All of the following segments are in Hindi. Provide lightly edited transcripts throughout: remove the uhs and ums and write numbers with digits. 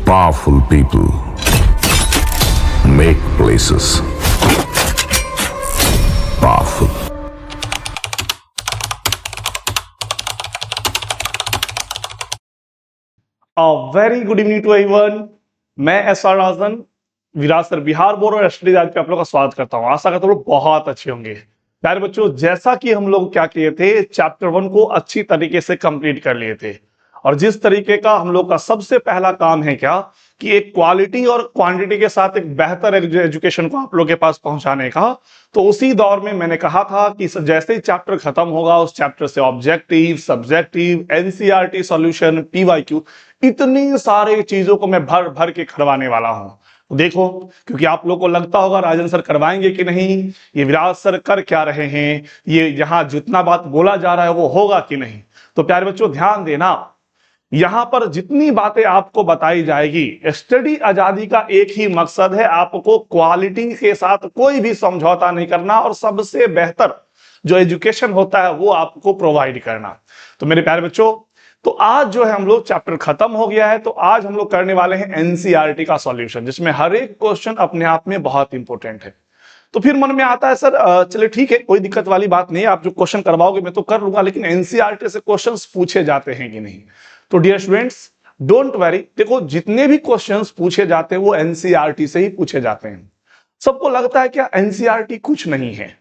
Powerful people make places powerful. Very good evening to everyone. मैं SR Rajan Viraj sir Bihar board और स्टडी गाइड पे आप लोगों का स्वागत करता हूं। आशा करता हूं लोग बहुत अच्छे होंगे। प्यारे बच्चों, जैसा कि हम लोग क्या किए थे, चैप्टर 1 को अच्छी तरीके से कंप्लीट कर लिए थे और जिस तरीके का हम लोग का सबसे पहला काम है क्या कि एक क्वालिटी और क्वांटिटी के साथ एक बेहतर एजुकेशन को आप लोग के पास पहुंचाने का, तो उसी दौर में मैंने कहा था कि जैसे ही चैप्टर खत्म होगा उस चैप्टर से objective, subjective, NCERT solution, PYQ, इतनी सारे चीजों को मैं भर भर के करवाने वाला हूं। देखो, क्योंकि आप लोग को लगता होगा राजन सर करवाएंगे कि नहीं, ये विराज सर कर क्या रहे हैं, ये यहाँ जितना बात बोला जा रहा है वो होगा कि नहीं। तो प्यारे बच्चों ध्यान देना, यहां पर जितनी बातें आपको बताई जाएगी, स्टडी आजादी का एक ही मकसद है, आपको क्वालिटी के साथ कोई भी समझौता नहीं करना और सबसे बेहतर जो एजुकेशन होता है वो आपको प्रोवाइड करना। तो मेरे प्यारे बच्चों, तो आज जो है हम लोग चैप्टर खत्म हो गया है, तो आज हम लोग करने वाले हैं एनसीईआरटी का सॉल्यूशन, जिसमें हर एक क्वेश्चन अपने आप में बहुत इंपॉर्टेंट है। तो फिर मन में आता है सर चलिए ठीक है, कोई दिक्कत वाली बात नहीं है, आप जो क्वेश्चन करवाओगे मैं तो कर लूंगा, लेकिन एनसीईआरटी से क्वेश्चंस पूछे जाते हैं कि नहीं। तो डियर स्टूडेंट्स, डोंट वरी, देखो जितने भी क्वेश्चंस पूछे जाते हैं वो एनसीईआरटी से ही पूछे जाते हैं। सबको लगता है क्या एनसीईआरटी कुछ नहीं है,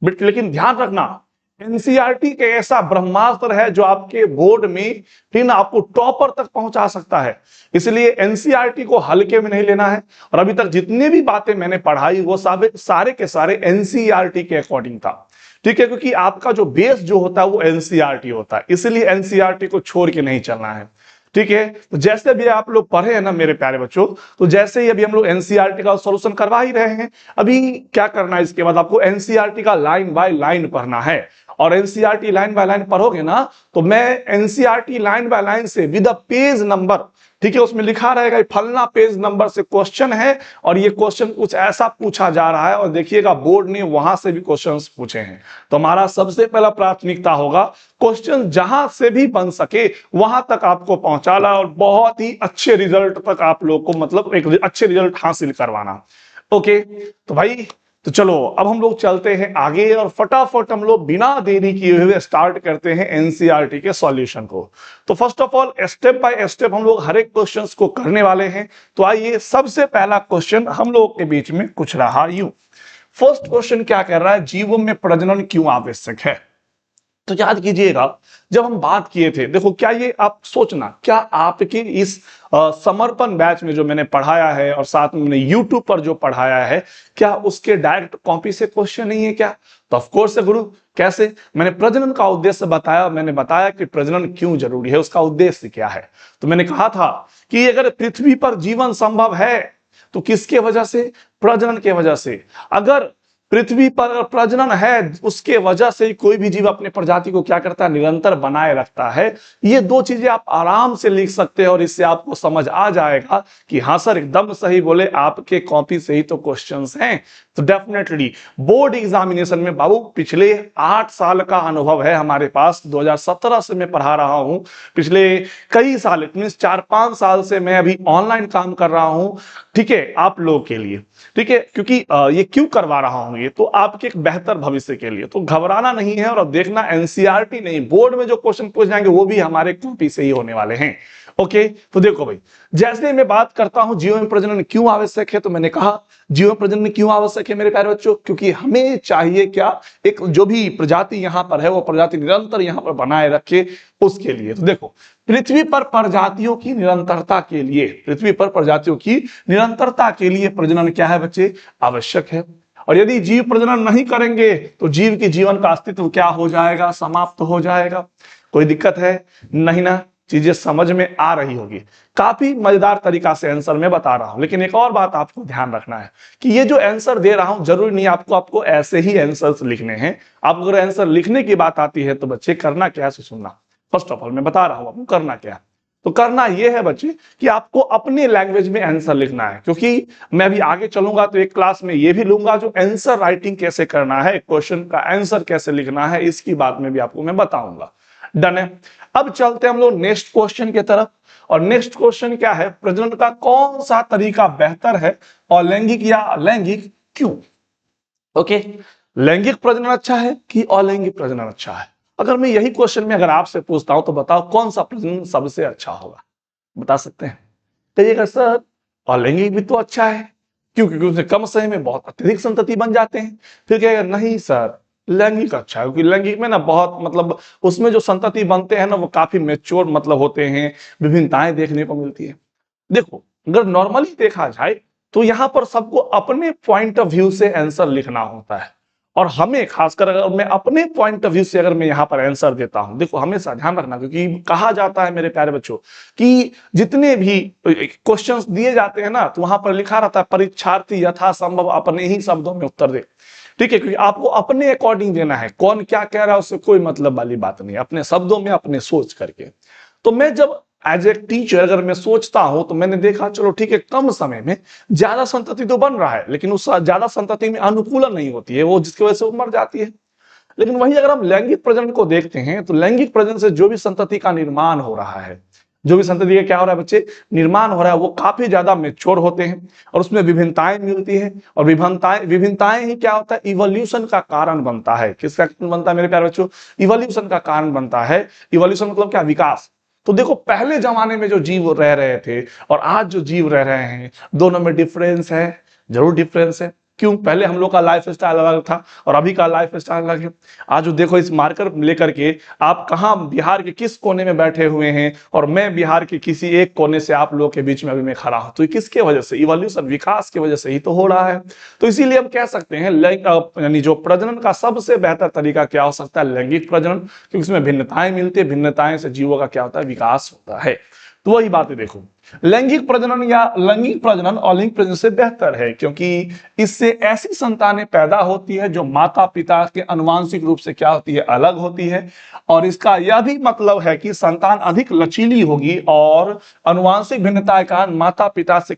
बट लेकिन ध्यान रखना, एनसीईआरटी के ऐसा ब्रह्मास्त्र है जो आपके बोर्ड में फिर ना आपको टॉपर तक पहुंचा सकता है। इसलिए एनसीईआरटी को हल्के में नहीं लेना है। और अभी तक जितने भी बातें मैंने पढ़ाई वो सारे के सारे एनसीईआरटी के अकॉर्डिंग था, ठीक है, क्योंकि आपका जो बेस जो होता है वो एनसीईआरटी होता है, इसलिए एनसीईआरटी को छोड़ के नहीं चलना है, ठीक है। तो जैसे भी आप लोग पढ़े हैं ना मेरे प्यारे बच्चों, तो जैसे ही अभी हम लोग एनसीईआरटी का सॉल्यूशन करवा ही रहे हैं, अभी क्या करना है, इसके बाद आपको एनसीईआरटी का लाइन बाय लाइन पढ़ना है। और एनसीईआरटी लाइन बाय लाइन पढ़ोगे ना, तो मैं एनसीईआरटी लाइन बाय लाइन से विद पेज नंबर, ठीक है, उसमें लिखा रहेगा फलना पेज नंबर से क्वेश्चन है और ये क्वेश्चन कुछ ऐसा पूछा जा रहा है, और देखिएगा बोर्ड ने वहां से भी क्वेश्चंस पूछे हैं। तो हमारा सबसे पहला प्राथमिकता होगा क्वेश्चन जहां से भी बन सके वहां तक आपको पहुंचाना और बहुत ही अच्छे रिजल्ट तक आप लोग को, मतलब एक अच्छे रिजल्ट हासिल करवाना। ओके, तो भाई तो चलो अब हम लोग चलते हैं आगे और फटाफट हम लोग बिना देरी किए हुए स्टार्ट करते हैं एनसीईआरटी के सॉल्यूशन को। तो first of all step by step हम लोग हर एक क्वेश्चंस को करने वाले हैं। तो आइए, सबसे पहला क्वेश्चन हम लोगों के बीच में कुछ रहा यूं। फर्स्ट क्वेश्चन क्या कर रहा है, जीवों में प्रजनन क्यों आवश्यक है। तो याद कीजिएगा, जब हम बात किए थे, देखो क्या ये आप सोचना, क्या आपके इस समर्पण बैच में जो मैंने पढ़ाया है और साथ में मैंने यूट्यूब पर जो पढ़ाया है, क्या उसके डायरेक्ट कॉपी से क्वेश्चन नहीं है क्या। तो ऑफ कोर्स है गुरु, कैसे। मैंने प्रजनन का उद्देश्य बताया, मैंने बताया कि प्रजनन क्यों जरूरी है, उसका उद्देश्य क्या है। तो मैंने कहा था कि अगर पृथ्वी पर जीवन संभव है तो किसके वजह से, प्रजनन के वजह से। अगर पृथ्वी पर प्रजनन है, उसके वजह से कोई भी जीव अपने प्रजाति को क्या करता है, निरंतर बनाए रखता है। ये दो चीजें आप आराम से लिख सकते हैं और इससे आपको समझ आ जाएगा कि हाँ सर एकदम सही बोले, आपके कॉपी से ही तो क्वेश्चंस हैं। तो डेफिनेटली बोर्ड एग्जामिनेशन में बाबू पिछले 8 साल का अनुभव है हमारे पास, 2017 से मैं पढ़ा रहा हूं, पिछले कई साल मींस 4-5 साल से मैं अभी ऑनलाइन काम कर रहा हूं, ठीक है, आप लोगों के लिए, ठीक है। क्योंकि ये क्यों करवा रहा हूं, ये तो आपके एक बेहतर भविष्य के लिए। तो घबराना नहीं है और देखना एनसीईआरटी नहीं, बोर्ड में जो क्वेश्चन पूछ जाएंगे वो भी हमारे कॉपी से ही होने वाले हैं। ओके, तो देखो भाई, जैसे मैं बात करता हूं जीव में प्रजनन क्यों आवश्यक है, तो मैंने कहा जीव में प्रजनन क्यों आवश्यक है मेरे प्यारे बच्चों, क्योंकि हमें चाहिए क्या, एक जो भी प्रजाति यहां पर है वो प्रजाति निरंतर यहां पर बनाए रखे, उसके लिए। तो देखो, पृथ्वी पर प्रजातियों की निरंतरता के लिए, पृथ्वी पर प्रजातियों की निरंतरता के लिए प्रजनन क्या है बच्चे, आवश्यक है। और यदि जीव प्रजनन नहीं करेंगे तो जीव के जीवन का अस्तित्व क्या हो जाएगा, समाप्त हो जाएगा। कोई दिक्कत है नहीं ना, चीजें समझ में आ रही होगी। काफी मजेदार तरीका से आंसर मैं बता रहा हूं, लेकिन एक और बात आपको ध्यान रखना है कि ये जो आंसर दे रहा हूं जरूरी नहीं आपको ऐसे ही आंसर्स लिखने हैं। आप अगर आंसर लिखने की बात आती है तो बच्चे करना क्या है सुनना। फर्स्ट ऑफ ऑल मैं बता रहा हूं आपको करना क्या है। तो करना यह है बच्चे कि आपको अपने लैंग्वेज में आंसर लिखना है, क्योंकि मैं अभी आगे चलूंगा तो एक क्लास में ये भी लूंगा जो आंसर राइटिंग कैसे करना है, क्वेश्चन का आंसर कैसे लिखना है, इसकी बात में भी आपको मैं बताऊंगा। डन है। अब चलते हैं हम लोग नेक्स्ट क्वेश्चन की तरफ। और नेक्स्ट क्वेश्चन क्या है, प्रजनन का कौन सा तरीका बेहतर है, अलैंगिक या अलैंगिक, क्यों? ओके, लैंगिक प्रजनन अच्छा है कि अलैंगिक प्रजनन अच्छा है? अगर मैं यही क्वेश्चन में अगर आपसे पूछता हूं तो बताओ कौन सा प्रजनन सबसे अच्छा होगा, बता सकते हैं? कहिएगा सर अलैंगिक भी तो अच्छा है, क्यों? क्योंकि उससे कम समय में बहुत अत्यधिक संतति बन जाते हैं। फिर कहेगा नहीं सर लैंगिक अच्छा है, क्योंकि लैंगिक में ना बहुत मतलब उसमें जो संतति बनते हैं ना वो काफी मेच्योर मतलब होते हैं, विभिन्नताएं देखने को मिलती है। देखो अगर नॉर्मली देखा जाए तो यहाँ पर सबको अपने पॉइंट ऑफ व्यू से आंसर लिखना होता है, और हमें खासकर अगर मैं अपने पॉइंट ऑफ व्यू से अगर मैं यहाँ पर आंसर देता हूं, देखो हमेशा ध्यान रखना, क्योंकि कहा जाता है मेरे प्यारे बच्चों कि जितने भी क्वेश्चंस दिए जाते हैं ना तो वहां पर लिखा रहता है परीक्षार्थी यथासंभव अपने ही शब्दों में उत्तर दे। ठीक है, क्योंकि आपको अपने अकॉर्डिंग देना है, कौन क्या कह रहा है उससे कोई मतलब वाली बात नहीं, अपने शब्दों में अपने सोच करके। तो मैं जब एज ए टीचर अगर मैं सोचता हूं तो मैंने देखा चलो ठीक है कम समय में ज्यादा संतति तो बन रहा है, लेकिन उस ज्यादा संतति में अनुकूलन नहीं होती है, वो जिसकी वजह से वो मर जाती है। लेकिन वही अगर हम लैंगिक प्रजनन को देखते हैं तो लैंगिक प्रजनन से जो भी संतति का निर्माण हो रहा है, जो भी संतति का क्या हो रहा है बच्चे, निर्माण हो रहा है, वो काफी ज्यादा मेच्योर होते हैं और उसमें विभिन्नताएं मिलती है। और विभिन्नताएं ही क्या होता है, इवोल्यूशन का कारण बनता है। किसका कारण बनता है मेरे प्यारे बच्चों? इवोल्यूशन का कारण बनता है। इवोल्यूशन मतलब क्या, विकास। तो देखो पहले जमाने में जो जीव रह रहे थे और आज जो जीव रह रहे हैं दोनों में डिफरेंस है, जरूर डिफरेंस है। क्यों? पहले हम लोग का लाइफ स्टाइल अलग था और अभी का लाइफ स्टाइल अलग है। आज जो देखो इस मार्कर लेकर के आप कहां बिहार के किस कोने में बैठे हुए हैं और मैं बिहार के किसी एक कोने से आप लोगों के बीच में अभी मैं खड़ा हूं, तो ये किसके वजह से? इवोल्यूशन, विकास की वजह से ही तो हो रहा है। तो इसीलिए हम कह सकते हैं यानी जो प्रजनन का सबसे बेहतर तरीका क्या हो सकता है, लैंगिक प्रजनन, क्योंकि इसमें भिन्नताएं मिलती है, भिन्नताएं से जीवों का क्या होता है, विकास होता है। तो वही बात है, देखो लैंगिक प्रजनन या लैंगिक प्रजनन अलैंगिक प्रजनन से बेहतर है, क्योंकि इससे ऐसी संतानें पैदा होती है जो माता पिता के आनुवंशिक रूप से क्या होती है, अलग होती है। और इसका यह भी मतलब है कि संतान अधिक लचीली होगी और आनुवंशिक भिन्नता के कारण माता पिता से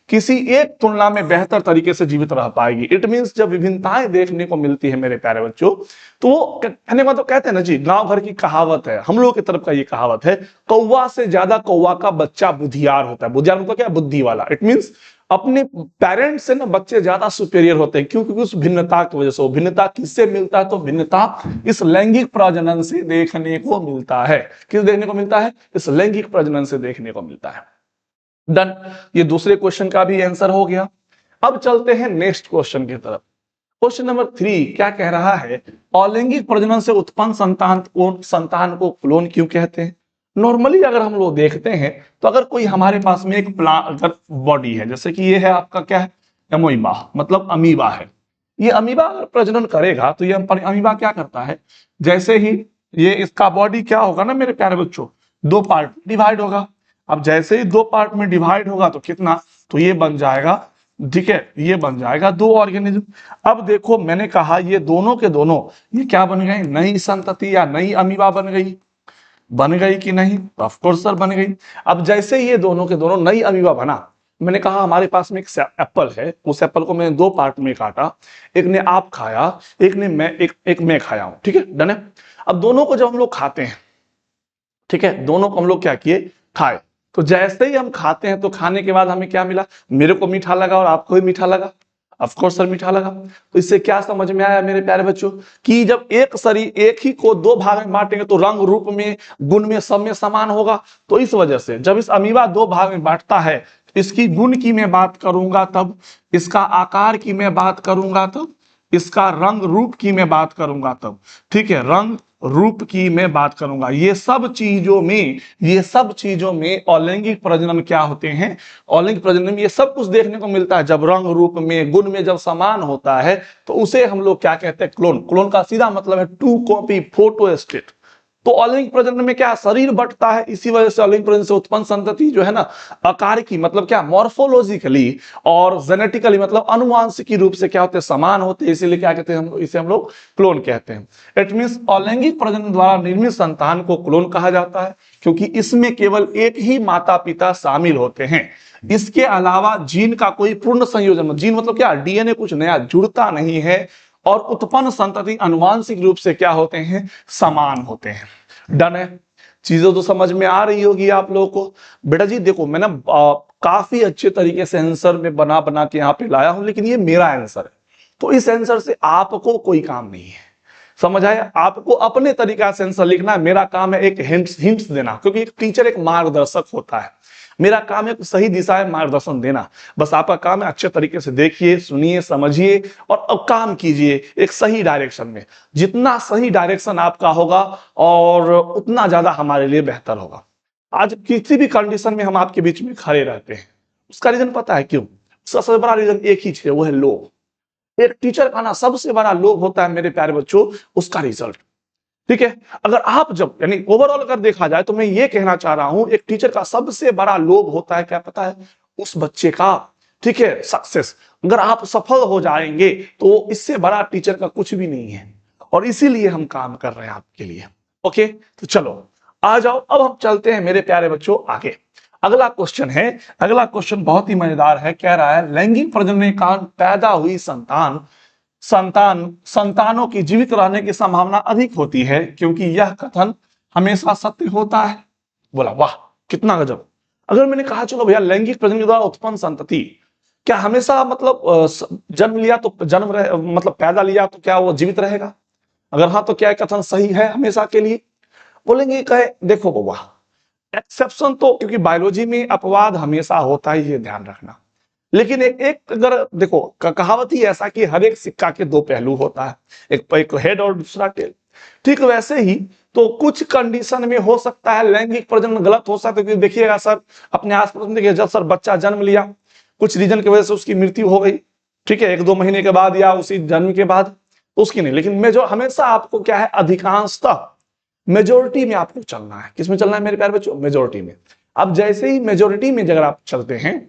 किसी एक तुलना में बेहतर तरीके से जीवित रह पाएगी। इट मींस जब विभिन्नताएं देखने को मिलती है मेरे प्यारे बच्चों, तो वो कहने का तो कहते हैं ना जी, गांव घर की कहावत है, हम लोग की तरफ का ये कहावत है, कौवा से ज्यादा कौवा का बच्चा बुद्धियार होता है। बुद्धियार मतलब क्या, बुद्धि वाला। इट मींस अपने पेरेंट्स से ना बच्चे ज्यादा सुपेरियर होते हैं। क्यों? क्योंकि उस भिन्नता की वजह से। वो भिन्नता किससे मिलता है? तो भिन्नता इस लैंगिक प्रजनन से देखने को मिलता है। किस देखने को मिलता है? इस लैंगिक प्रजनन से देखने को मिलता है। डन, ये दूसरे क्वेश्चन का भी आंसर हो गया। अब चलते हैं नेक्स्ट क्वेश्चन की तरफ। क्वेश्चन नंबर 3 क्या कह रहा है, अलैंगिक प्रजनन से उत्पन्न संतान को क्लोन क्यों कहते हैं? नॉर्मली अगर हम लोग देखते हैं तो अगर कोई हमारे पास में एक अगर बॉडी है, जैसे कि ये है आपका क्या है, अमीबा, मतलब अमीबा है। ये अमीबा अगर प्रजनन करेगा तो ये अमीबा क्या करता है, जैसे ही ये इसका बॉडी क्या होगा ना मेरे प्यारे बच्चों, 2 पार्ट डिवाइड होगा। अब जैसे ही 2 पार्ट में डिवाइड होगा तो कितना, तो ये बन जाएगा, ठीक है, ये बन जाएगा 2 ऑर्गेनिज्म। अब देखो मैंने कहा ये दोनों के दोनों ये क्या बन गए, नई संतति या नई अमीबा बन गई कि नहीं? ऑफ कोर्स सर बन गई। अब जैसे ये दोनों के दोनों नई अमीबा बना, मैंने कहा हमारे पास में एक एप्पल है, उस एप्पल को मैंने 2 पार्ट में काटा, एक ने आप खाया, एक ने मैं खाया हूं, ठीक है, डन है। अब दोनों को जब हम लोग खाते हैं, ठीक है, दोनों को हम लोग क्या किए, खाए। तो जैसे ही हम खाते हैं तो खाने के बाद हमें क्या मिला, मेरे को मीठा लगा और आपको भी मीठा लगा, ऑफ कोर्स सर मीठा लगा। तो इससे क्या समझ में आया मेरे प्यारे बच्चों, कि जब एक शरीर एक ही को 2 भाग में बांटेंगे तो रंग रूप में गुण में सब में समान होगा। तो इस वजह से जब इस अमीबा 2 भाग में बांटता है, इसकी गुण की मैं बात करूंगा तब, इसका आकार की मैं बात करूंगा तब, इसका रंग रूप की मैं बात करूंगा तब, ठीक है, रंग रूप की मैं बात करूंगा। ये सब चीजों में अलैंगिक प्रजनन क्या होते हैं, अलैंगिक प्रजनन में ये सब कुछ देखने को मिलता है। जब रंग रूप में गुण में जब समान होता है तो उसे हम लोग क्या कहते हैं, क्लोन का सीधा मतलब है टू कॉपी, फोटोस्टेट। तो अलैंगिक प्रजनन में क्या, शरीर बढ़ता है, इसी वजह से अलैंगिक प्रजनन से उत्पन्न संतति जो है ना, आकार की मतलब क्या, मॉर्फोलॉजिकली और जेनेटिकली मतलब अनुवांशिकी रूप से क्या होते हैं, समान होते हैं। इसीलिए क्या कहते हैं, इसे हम लोग क्लोन कहते हैं। इट मींस अलैंगिक प्रजनन द्वारा निर्मित संतान को क्लोन कहा जाता है, क्योंकि इसमें केवल एक ही माता पिता शामिल होते हैं। इसके अलावा जीन का कोई पूर्ण संयोजन, जीन मतलब क्या, डीएनए कुछ नया जुड़ता नहीं है और उत्पन्न संतति अनुवांशिक रूप से क्या होते हैं, समान होते हैं। डन है, चीजें तो समझ में आ रही होगी आप लोगों को। बेटा जी देखो मैं ना काफी अच्छे तरीके से आंसर में बना बना के यहाँ पे लाया हूं, लेकिन ये मेरा आंसर है, तो इस आंसर से आपको कोई काम नहीं है, समझ आया? आपको अपने तरीका से आंसर लिखना है, मेरा काम है एक हिंट्स देना, क्योंकि एक टीचर एक मार्गदर्शक होता है, मेरा काम है सही दिशा में मार्गदर्शन देना। बस आपका काम है अच्छे तरीके से देखिए, सुनिए, समझिए और अब काम कीजिए एक सही डायरेक्शन में। जितना सही डायरेक्शन आपका होगा और उतना ज्यादा हमारे लिए बेहतर होगा। आज किसी भी कंडीशन में हम आपके बीच में खड़े रहते हैं, उसका रीजन पता है क्यों? उसका सबसे बड़ा रीजन एक ही है, वो है लोभ। एक टीचर का ना सबसे बड़ा लोभ होता है मेरे प्यारे बच्चों, उसका रिजल्ट। ठीक है, अगर आप जब यानी ओवरऑल अगर देखा जाए तो मैं ये कहना चाह रहा हूं, एक टीचर का सबसे बड़ा लोभ होता है क्या पता है? उस बच्चे का, ठीक है, सक्सेस। अगर आप सफल हो जाएंगे तो इससे बड़ा टीचर का कुछ भी नहीं है, और इसीलिए हम काम कर रहे हैं आपके लिए। ओके, तो चलो आ जाओ, अब हम चलते हैं मेरे प्यारे बच्चों आगे। अगला क्वेश्चन है, अगला क्वेश्चन बहुत ही मजेदार है। कह रहा है लैंगिक प्रजनन के कारण पैदा हुई संतानों की जीवित रहने की संभावना अधिक होती है, क्योंकि यह कथन हमेशा सत्य होता है। बोला वाह कितना गजब। अगर मैंने कहा चलो भैया लैंगिक प्रजनन के द्वारा उत्पन्न संतति क्या हमेशा मतलब जन्म लिया तो मतलब पैदा लिया तो क्या वो जीवित रहेगा? अगर हाँ तो क्या कथन सही है हमेशा के लिए? बोलेंगे कहे देखो बाबा, एक्सेप्शन तो क्योंकि बायोलॉजी में अपवाद हमेशा होता ही, ये ध्यान रखना। लेकिन एक अगर देखो कहावत ही ऐसा कि हर एक सिक्का के दो पहलू होता है, एक हेड और दूसरा टेल। ठीक वैसे ही तो कुछ कंडीशन में हो सकता है लैंगिक प्रजनन गलत हो सकता है, क्योंकि देखिएगा सर अपने आसपास में देखिए, जब सर बच्चा जन्म लिया कुछ रीजन की वजह से उसकी मृत्यु हो गई, ठीक है, 1-2 महीने के बाद या उसी जन्म के बाद, उसकी नहीं। लेकिन मैं जो हमेशा आपको क्या है, अधिकांशतः मेजोरिटी में आपको चलना है। किसमें चलना है मेरे प्यारे बच्चों? मेजोरिटी में। अब जैसे ही मेजोरिटी में अगर आप चलते हैं,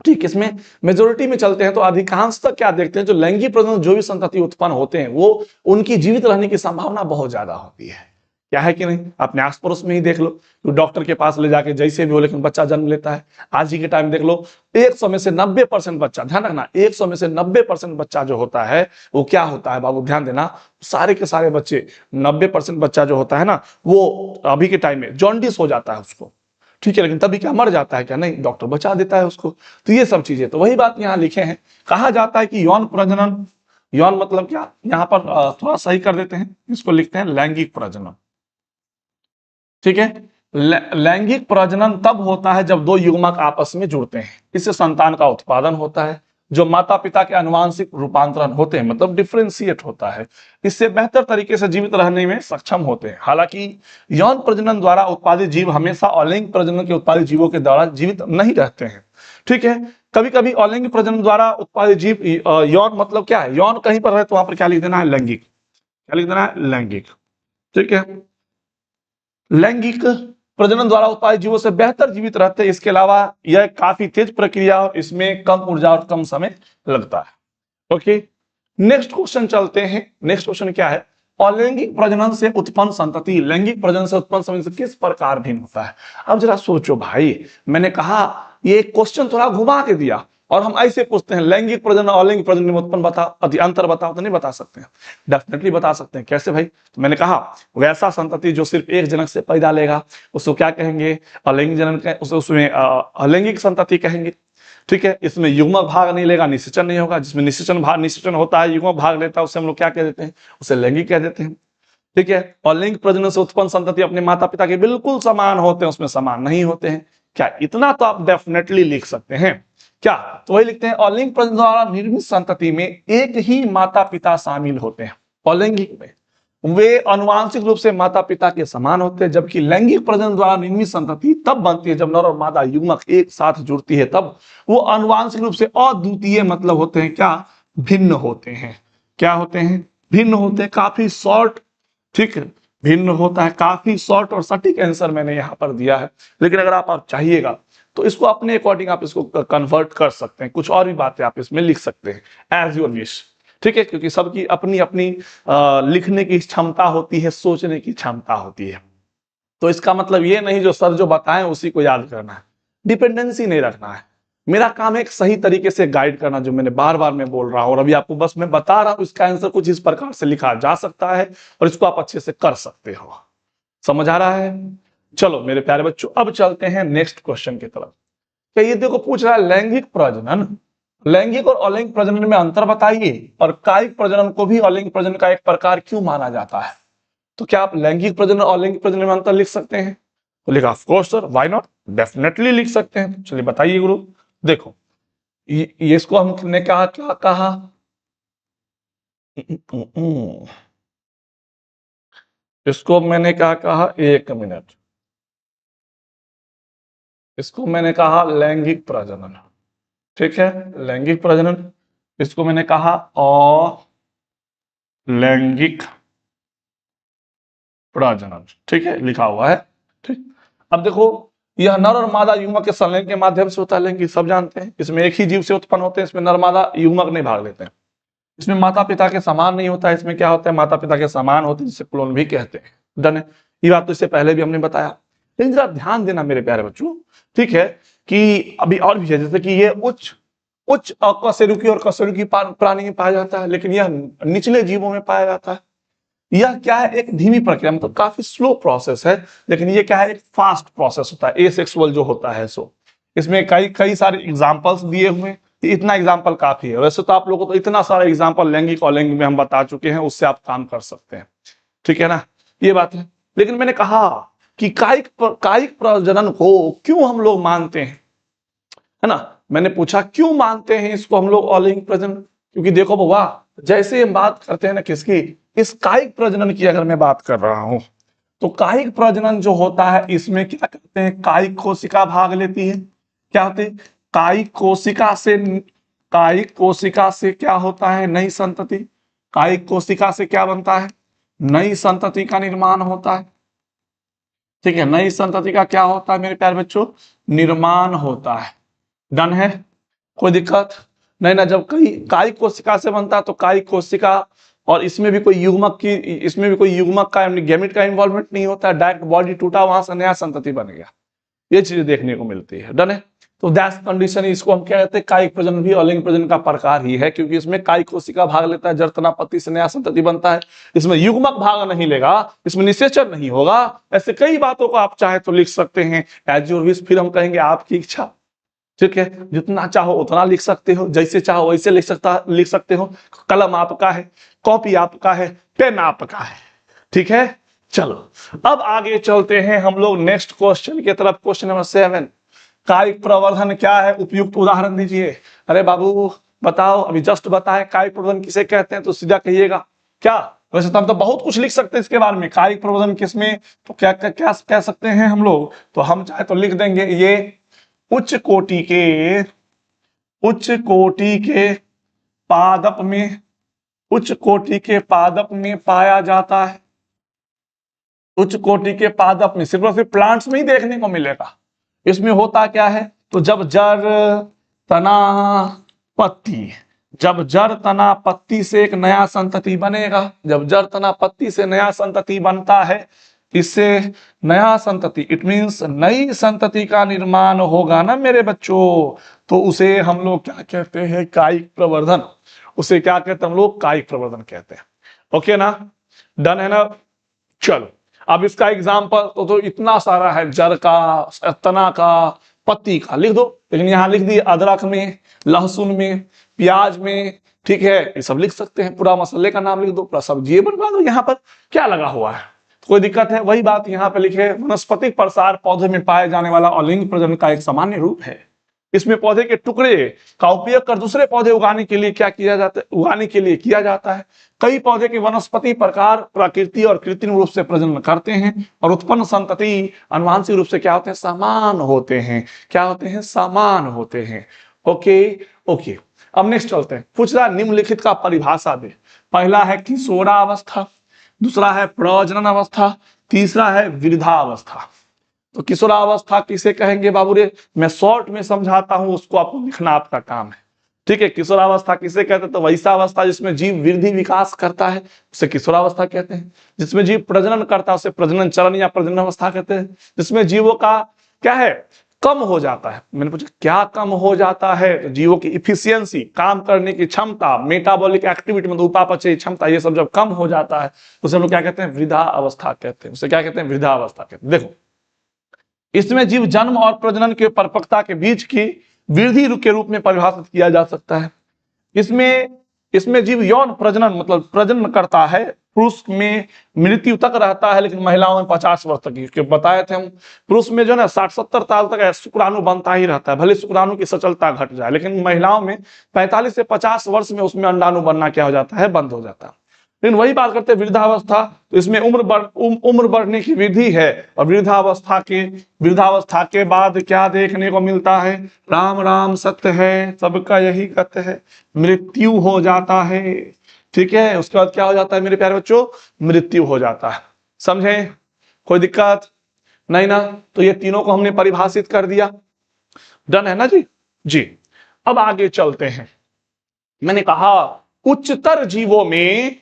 ठीक, इसमें मेजोरिटी में चलते हैं तो अधिकांशतः क्या देखते हैं, जो लैंगिक प्रजनन जो भी संतति उत्पन्न होते हैं वो उनकी जीवित रहने की संभावना बहुत ज्यादा होती है। क्या है कि नहीं? अपने आस पड़ोस में ही देख लो, तो डॉक्टर के पास ले जाके जैसे भी हो लेकिन बच्चा जन्म लेता है। आज ही के टाइम देख लो 100 में से 90% बच्चा, ध्यान रखना 100 में से 90% बच्चा जो होता है वो क्या होता है बाबू, ध्यान देना, सारे के सारे बच्चे 90% बच्चा जो होता है ना वो अभी के टाइम में जॉन्डिस हो जाता है उसको, ठीक है, लेकिन तभी क्या मर जाता है क्या? नहीं, डॉक्टर बचा देता है उसको। तो ये सब चीजें, तो वही बात यहाँ लिखे हैं। कहा जाता है कि यौन प्रजनन, यौन मतलब क्या, यहाँ पर थोड़ा सही कर देते हैं, इसको लिखते हैं लैंगिक प्रजनन। ठीक है, लैंगिक प्रजनन तब होता है जब दो युग्मक आपस में जुड़ते हैं, इससे संतान का उत्पादन होता है, जो माता पिता के आनुवांशिक रूपांतरण होते हैं, मतलब डिफरेंशिएट होता है, इससे बेहतर तरीके से जीवित रहने में सक्षम होते हैं। हालांकि यौन प्रजनन द्वारा उत्पादित जीव हमेशा अलैंगिक प्रजनन के उत्पादित जीवों के द्वारा जीवित नहीं रहते हैं। ठीक है, कभी कभी अलैंगिक प्रजनन द्वारा उत्पादित जीव, यौन मतलब क्या है, यौन कहीं पर है तो वहां पर क्या लिख देना है, लैंगिक। क्या लिख देना है, लैंगिक। ठीक है, लैंगिक प्रजनन द्वारा उत्पादित जीवों से बेहतर जीवित रहते हैं। इसके अलावा यह काफी तेज प्रक्रिया और इसमें कम ऊर्जा और कम समय लगता है। ओके, नेक्स्ट क्वेश्चन चलते हैं। नेक्स्ट क्वेश्चन क्या है, अलैंगिक प्रजनन से उत्पन्न संतति लैंगिक प्रजनन से उत्पन्न संतति से किस प्रकार भिन्न होता है? अब जरा सोचो भाई, मैंने कहा ये क्वेश्चन थोड़ा घुमा के दिया और हम ऐसे पूछते हैं लैंगिक प्रजनन और अलैंगिक प्रजनन में उत्पन्न अंतर बताओ, तो नहीं बता सकते हैं। डेफिनेटली बता सकते हैं। कैसे भाई? तो मैंने कहा वैसा संतति जो सिर्फ एक जनक से पैदा लेगा उसको क्या कहेंगे, अलैंगिक जनन, उसमें अलैंगिक संतति कहेंगे। ठीक है, इसमें युग्मक भाग नहीं लेगा, निषेचन नहीं होगा। जिसमें निषेचन होता है, युग्मक भाग लेता है, उसे हम लोग क्या कह देते हैं, उसे लैंगिक कह देते हैं। ठीक है, और लैंगिक प्रजनन से उत्पन्न संतति अपने माता पिता के बिल्कुल समान होते हैं, उसमें समान नहीं होते हैं। क्या इतना तो आप डेफिनेटली लिख सकते हैं क्या? तो वही लिखते हैं, अलैंगिक प्रजनन द्वारा निर्मित संतति में एक ही माता पिता शामिल होते हैं। अलैंगिक में वे आनुवांशिक रूप से माता पिता के समान होते हैं, जबकि लैंगिक प्रजनन द्वारा निर्मित संतति तब बनती है जब नर और मादा युग्मक एक साथ जुड़ती है, तब वो आनुवांशिक रूप से अद्वितीय मतलब होते हैं क्या, भिन्न होते हैं। क्या होते हैं? भिन्न होते हैं, काफी शॉर्ट। ठीक है, भिन्न होता है, काफी शॉर्ट और सटीक आंसर मैंने यहाँ पर दिया है। लेकिन अगर आप चाहिएगा तो इसको अपने अकॉर्डिंग आप इसको कन्वर्ट कर सकते हैं, कुछ और भी बातें आप इसमें लिख सकते हैं एज योर विश। ठीक है, क्योंकि सबकी अपनी अपनी लिखने की क्षमता होती है, सोचने की क्षमता होती है। तो इसका मतलब ये नहीं जो सर जो बताएं उसी को याद करना है, डिपेंडेंसी नहीं रखना है। मेरा काम है एक सही तरीके से गाइड करना, जो मैंने बार बार मैं बोल रहा हूं और अभी आपको बस मैं बता रहा हूं। इसका आंसर कुछ इस प्रकार से लिखा जा सकता है और इसको आप अच्छे से कर सकते हो। समझ आ रहा है? चलो मेरे प्यारे बच्चों, अब चलते हैं नेक्स्ट क्वेश्चन की तरफ। क्या ये देखो पूछ रहा है लैंगिक प्रजनन, लैंगिक और अलैंगिक प्रजनन में अंतर बताइए, और कायिक प्रजनन को भी अलैंगिक प्रजनन का एक प्रकार क्यों माना जाता है। तो क्या आप लैंगिक प्रजनन और अलैंगिक प्रजनन में अंतर लिख सकते हैं? तो लिखा of course sir, why not, definitely लिख सकते हैं। चलिए बताइए गुरु। देखो ये इसको हमने क्या क्या कहा, इसको मैंने क्या कहा, एक मिनट, इसको मैंने कहा लैंगिक प्रजनन, ठीक है, लैंगिक प्रजनन। इसको मैंने कहा अलैंगिक प्रजनन, ठीक है, लिखा हुआ है। ठीक, अब देखो यह नर और मादा युग्मक के संलयन के माध्यम से होता है। लैंगिक सब जानते हैं, इसमें एक ही जीव से उत्पन्न होते हैं, इसमें नर मादा युग्मक नहीं भाग लेते हैं। इसमें माता पिता के समान नहीं होता है, इसमें क्या होता है, माता पिता के समान होते हैं, जिसे क्लोन भी कहते हैं। डन है, ये बात तो इससे पहले भी हमने बताया। लेकिन जरा ध्यान देना मेरे प्यारे बच्चों, ठीक है, कि अभी और भी है, जैसे कि ये उच्च उच्च अकशेरुकी और कशेरुकी प्राणी में पाया जाता है, लेकिन यह निचले जीवों में पाया जाता है। यह क्या है, एक धीमी प्रक्रिया, मतलब काफी स्लो प्रोसेस है, लेकिन ये क्या है, एक फास्ट प्रोसेस होता है, एसेक्सुअल जो होता है। सो इसमें कई कई सारे एग्जांपल्स दिए हुए हैं, इतना एग्जांपल काफी है। वैसे तो आप लोगों को तो इतना सारा एग्जांपल लैंगिक और अलैंगिक में हम बता चुके हैं, उससे आप काम कर सकते हैं, ठीक है ना, ये बात है। लेकिन मैंने कहा कि कायिक प्रजनन को क्यों हम लोग मानते हैं, है ना, मैंने पूछा क्यों मानते हैं इसको हम लोग अलैंगिक प्रजनन। क्योंकि देखो बाबा, जैसे हम बात करते हैं ना किसकी, इस कायिक प्रजनन की अगर मैं बात कर रहा हूं, तो कायिक प्रजनन जो होता है इसमें क्या कहते हैं, कायिक कोशिका भाग लेती है। क्या होती है, कायिक कोशिका से क्या होता है, नई संतति। कायिक कोशिका से क्या बनता है, नई संतति का निर्माण होता है, ठीक है, नई संतति का क्या होता है मेरे प्यारे बच्चों, निर्माण होता है। डन है, कोई दिक्कत नहीं ना। जब कई कायिक कोशिका से बनता है तो कायिक कोशिका, और इसमें भी कोई युग्मक का गैमेट का इन्वॉल्वमेंट नहीं होता है, डायरेक्ट बॉडी टूटा, वहां से नया संतति बन गया, ये चीजें देखने को मिलती है। डन है, तो दैट्स कंडीशन, इसको हम क्या कहते हैं, कायिक प्रजनन भी अलैंगिक प्रजनन का प्रकार ही है, क्योंकि इसमें कायिक कोशिका भाग लेता है, जड़तनापत्ति से नया संतति बनता है। इसमें युग्मक भाग नहीं लेगा, इसमें निषेचन नहीं होगा। ऐसे कई बातों को आप चाहे तो लिख सकते हैं, एज योर विश, फिर हम कहेंगे आपकी इच्छा, ठीक है, जितना चाहो उतना लिख सकते हो, जैसे चाहो वैसे लिख सकते हो। कलम आपका है, कॉपी आपका है, पेन आपका है, ठीक है। चलो अब आगे चलते हैं हम लोग नेक्स्ट क्वेश्चन की तरफ। क्वेश्चन नंबर 7, कायिक प्रवर्धन क्या है, उपयुक्त उदाहरण दीजिए। अरे बाबू बताओ, अभी जस्ट बताएं कायिक प्रवर्धन किसे कहते हैं, तो सीधा कहिएगा क्या। वैसे तो हम तो बहुत कुछ लिख सकते हैं इसके बारे में, कायिक प्रवर्धन किसमें, तो क्या क्या क्या कह सकते हैं हम लोग, तो हम चाहे तो लिख देंगे, ये उच्च कोटि के पादप में पाया जाता है। उच्च कोटि के पादप में, सिर्फ और सिर्फ प्लांट्स में ही देखने को मिलेगा। इसमें होता क्या है, तो जब जड़ तना पत्ती से एक नया संतति बनेगा, जब जड़ तना पत्ती से नया संतति बनता है, इससे नया संतति, इट मींस नई संतति का निर्माण होगा ना मेरे बच्चों, तो उसे हम लोग क्या कहते हैं, कायिक प्रवर्धन। उसे क्या कहते हैं हम लोग, कायिक प्रवर्धन कहते हैं। ओके ना, डन है ना। चलो अब इसका एग्जाम्पल तो इतना सारा है, जड़ का, तना का, पत्ती का लिख दो, लेकिन यहाँ लिख दिए अदरक में, लहसुन में, प्याज में, ठीक है, ये सब लिख सकते हैं। पूरा मसाले का नाम लिख दो, पूरा सब्जी बनवा दो, यहाँ पर क्या लगा हुआ है, कोई दिक्कत है। वही बात यहाँ पे लिखे, वनस्पतिक प्रसार पौधे में पाए जाने वाला अलैंगिक प्रजनन का एक सामान्य रूप है। इसमें पौधे के टुकड़े का उपयोग कर दूसरे पौधे उगाने के लिए किया जाता है। कई पौधे के वनस्पति प्रकार प्रकृति और कृत्रिम रूप से प्रजनन करते हैं, और उत्पन्न संतति आनुवंशिक रूप से क्या होते हैं, समान होते हैं। क्या होते हैं, समान होते हैं। ओके, अब नेक्स्ट चलते हैं। पूछ रहा निम्नलिखित का परिभाषा दे। पहला है किशोरावस्था, दूसरा है प्रजनन अवस्था, तीसरा है वृद्धावस्था। तो किशोरावस्था किसे कहेंगे बाबू रे, मैं शॉर्ट में समझाता हूं, उसको आपको लिखना आपका काम है, ठीक है। किशोरावस्था किसे कहते हैं, तो वैसा अवस्था जिसमें जीव वृद्धि विकास करता है, उसे किशोरावस्था कहते हैं। जिसमें जीव प्रजनन करता है उसे प्रजनन चरण या प्रजनन अवस्था कहते हैं। जिसमें जीवों का क्या है, कम हो जाता है। मैंने पूछा क्या कम हो जाता है? तो जीवों की इफिशियंसी, काम करने की क्षमता, मेटाबॉलिक एक्टिविटी मतलब उपापचय क्षमता, ये सब जब कम हो जाता है उसे हम लोग क्या कहते हैं? वृद्धा अवस्था कहते हैं। उसे क्या कहते हैं? वृद्धा अवस्था कहते हैं। देखो, इसमें जीव जन्म और प्रजनन के परिपक्वता के बीच की वृद्धि के रूप में परिभाषित किया जा सकता है। इसमें इसमें जीव यौन प्रजनन मतलब प्रजनन करता है, पुरुष में मृत्यु तक रहता है, लेकिन महिलाओं में 50 वर्ष तक की बताए थे हम। पुरुष में जो है ना 60-70 साल तक शुक्राणु बनता ही रहता है, भले शुक्राणु की सचलता घट जाए, लेकिन महिलाओं में 45 से 50 वर्ष में उसमें अंडाणु बनना क्या हो जाता है? बंद हो जाता है। लेकिन वही बात करते हैं वृद्धावस्था, तो इसमें उम्र बढ़ने की वृद्धि है, और वृद्धावस्था के बाद क्या देखने को मिलता है? राम राम सत्य है, सबका यही सत्य है, मृत्यु हो जाता है। ठीक है, उसके बाद क्या हो जाता है मेरे प्यारे बच्चों? मृत्यु हो जाता है। समझे? कोई दिक्कत नहीं ना? तो ये तीनों को हमने परिभाषित कर दिया। डन है ना जी? जी, अब आगे चलते हैं। मैंने कहा उच्चतर जीवों में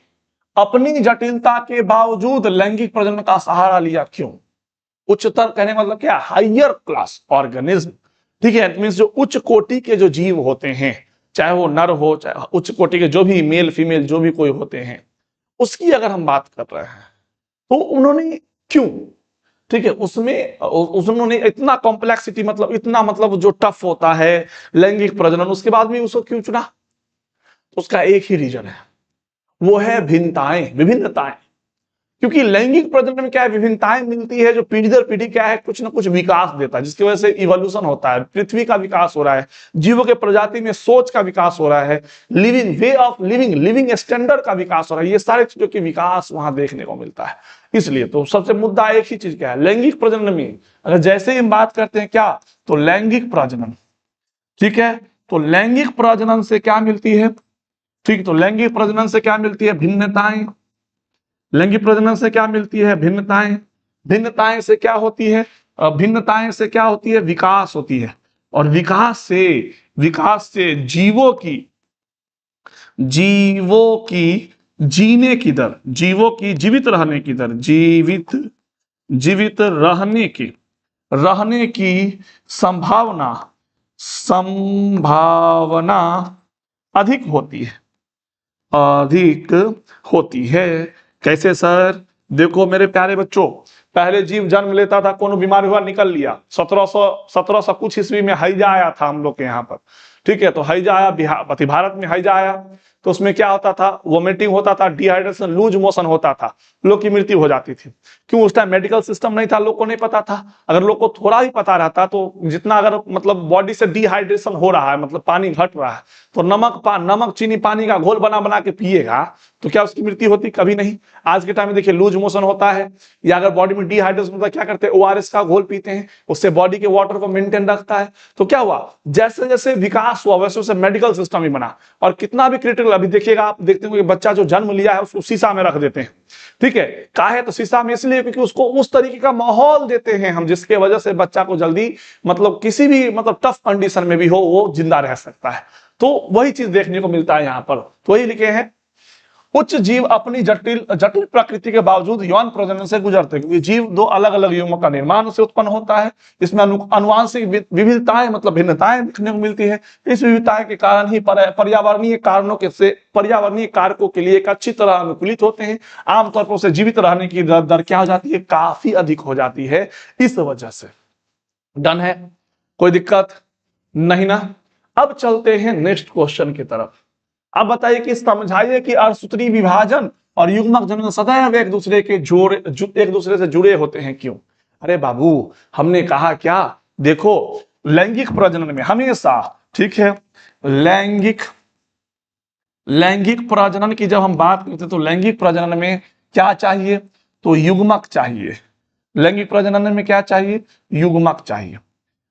अपनी जटिलता के बावजूद लैंगिक प्रजनन का सहारा लिया। क्यों? उच्चतर कहने का मतलब क्या? Higher class organism. ठीक है, मींस जो उच्च कोटि के जो जीव होते हैं, चाहे वो नर हो, चाहे उच्च कोटि के जो भी मेल फीमेल जो भी कोई होते हैं, उसकी अगर हम बात कर रहे हैं तो उन्होंने क्यों, ठीक है, उन्होंने इतना कॉम्प्लेक्सिटी मतलब इतना मतलब जो टफ होता है लैंगिक प्रजनन, उसके बाद भी उसको क्यों चुना? उसका एक ही रीजन है, वो है भिन्नताएं, विभिन्नताएं। क्योंकि लैंगिक प्रजनन में क्या है? विभिन्नताएं मिलती है, जो पीढ़ी दर पीढ़ी क्या है? कुछ ना कुछ विकास देता है, जिसकी वजह से इवोल्यूशन होता है, पृथ्वी का विकास हो रहा है, जीवों के प्रजाति में सोच का विकास हो रहा है, living way of living standard का विकास हो रहा है। ये सारे चीजों की विकास वहां देखने को मिलता है। इसलिए तो सबसे मुद्दा एक ही चीज क्या है? लैंगिक प्रजनन में अगर जैसे ही हम बात करते हैं क्या, तो लैंगिक प्रजनन, ठीक है, तो लैंगिक प्रजनन से क्या मिलती है? ठीक, तो लैंगिक प्रजनन से क्या मिलती है? भिन्नताएं। लैंगिक प्रजनन से क्या मिलती है? भिन्नताएं। भिन्नताएं से क्या होती है? भिन्नताएं से क्या होती है? विकास होती है। और विकास से जीवों की जीने की दर, जीवों की जीवित रहने की दर, जीवित रहने की संभावना अधिक होती है। कैसे सर? देखो मेरे प्यारे बच्चों, पहले जीव जन्म लेता था, कोनो बीमारी हुआ निकल लिया। 1700 कुछ ईस्वी में हैजा आया था हम लोग के यहाँ पर। ठीक है, तो हैजा आया भारत में, हैजा आया तो उसमें क्या होता था? वोमिटिंग होता था, डिहाइड्रेशन, लूज मोशन होता था, लोग की मृत्यु हो जाती थी। क्यों? उस टाइम मेडिकल सिस्टम नहीं था, लोग को नहीं पता था। अगर लोग को थोड़ा ही पता रहता तो जितना अगर मतलब बॉडी से डिहाइड्रेशन हो रहा है, मतलब पानी घट रहा है, तो नमक चीनी पानी का घोल बना बना के पिएगा, तो क्या उसकी मृत्यु होती? कभी नहीं। आज के टाइम में देखिए लूज मोशन होता है, या अगर बॉडी में डिहाइड्रेशन होता है, क्या करते हैं? ओआरएस का घोल पीते हैं, उससे बॉडी के वाटर को मेंटेन रखता है। तो क्या हुआ? जैसे जैसे विकास हुआ वैसे वैसे मेडिकल सिस्टम ही बना। और कितना भी क्रिटिकल, अभी देखिएगा आप देखते होंगे बच्चा जो जन्म लिया है उसको शीशा में रख देते हैं। ठीक है, काहे? तो शीशा में इसलिए क्योंकि उसको उस तरीके का माहौल देते हैं हम, जिसके वजह से बच्चा को जल्दी मतलब किसी भी मतलब टफ कंडीशन में भी हो वो जिंदा रह सकता है। तो वही चीज देखने को मिलता है यहाँ पर। तो वही लिखे हैं उच्च जीव अपनी जटिल प्रकृति के बावजूद यौन प्रजनन से गुजरते हैं, क्योंकि जीव दो अलग अलग युग्मों का निर्माण से उत्पन्न होता है। इसमें अनुवांशिक विविधताएं मतलब भिन्नताएं देखने को मिलती है। इस विविधताएं के कारण ही पर्यावरणीय कारकों के लिए एक अच्छी तरह अनुकूलित होते हैं। आमतौर पर उसे जीवित रहने की दर क्या हो जाती है? काफी अधिक हो जाती है इस वजह से। डन है? कोई दिक्कत नहीं ना? अब चलते हैं नेक्स्ट क्वेश्चन की तरफ। अब बताइए कि समझाइए कि अर्धसूत्री विभाजन और युग्मक जनन सदैव एक दूसरे से जुड़े होते हैं। क्यों? अरे बाबू, हमने कहा क्या? देखो लैंगिक प्रजनन में हमेशा, ठीक है, लैंगिक प्रजनन की जब हम बात करते हैं तो लैंगिक प्रजनन में क्या चाहिए? तो युग्मक चाहिए। लैंगिक प्रजनन में क्या चाहिए? युग्मक चाहिए।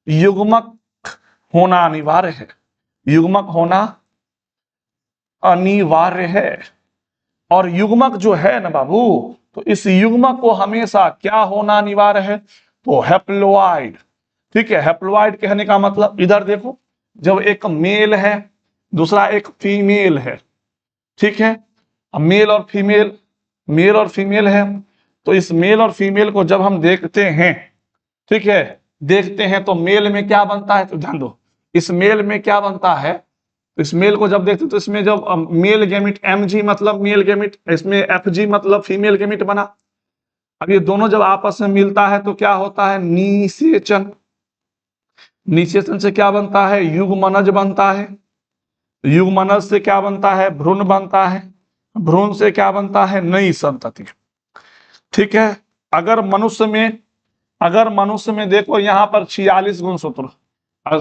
युग्मक होना अनिवार्य है, युग्मक होना अनिवार्य है। और युग्मक जो है ना बाबू, तो इस युग्मक को हमेशा क्या होना अनिवार्य है? तो हैप्लोइड। ठीक है, हैप्लोइड कहने का मतलब इधर देखो, जब एक मेल है दूसरा एक फीमेल है, ठीक है, मेल और फीमेल है, तो इस मेल और फीमेल को जब हम देखते हैं, ठीक है, देखते हैं तो मेल में क्या बनता है, तो ध्यान दो इस मेल में क्या बनता है। तो इस मेल को जब देखते हैं तो इसमें जब मेल गैमिट Mg मतलब मेल गैमिट, इसमें Fg मतलब फीमेल गैमिट बना। अब ये दोनों जब आपस में मिलता है तो क्या होता है, निषेचन। निषेचन से क्या बनता है, युग्मनज बनता है। युग्मनज से क्या बनता है, भ्रूण बनता है। भ्रूण से क्या बनता है, नई संतति। ठीक है। अगर मनुष्य में देखो यहाँ पर 46 गुणसूत्र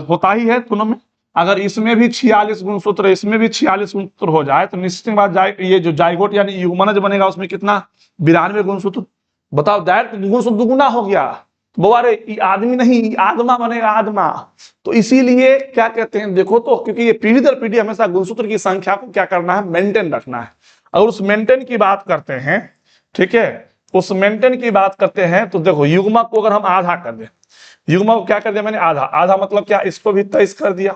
होता ही है दोनों में। अगर इसमें भी 46 गुणसूत्र, इसमें भी 46 गुणसूत्र हो जाए तो निश्चित बात ये जो जाइगोट यानी युग्मनज बनेगा उसमें कितना, 92 गुणसूत्र। बताओ डायरेक्ट गुणसूत्र दुगुना हो गया। बोवारे आदमी नहीं, आदमा बनेगा, आदमा। तो इसीलिए क्या कहते हैं, देखो तो क्योंकि ये पीढ़ी दर पीढ़ी हमेशा गुणसूत्र की संख्या को क्या करना है, मेंटेन रखना है। अगर उस मेंटेन की बात करते हैं, ठीक है, उस मेंटेन की बात करते हैं तो देखो युग्मक को अगर हम आधा कर दें, युग्मक को क्या कर दिया मैंने, आधा। आधा मतलब क्या, इसको भी 23 कर दिया,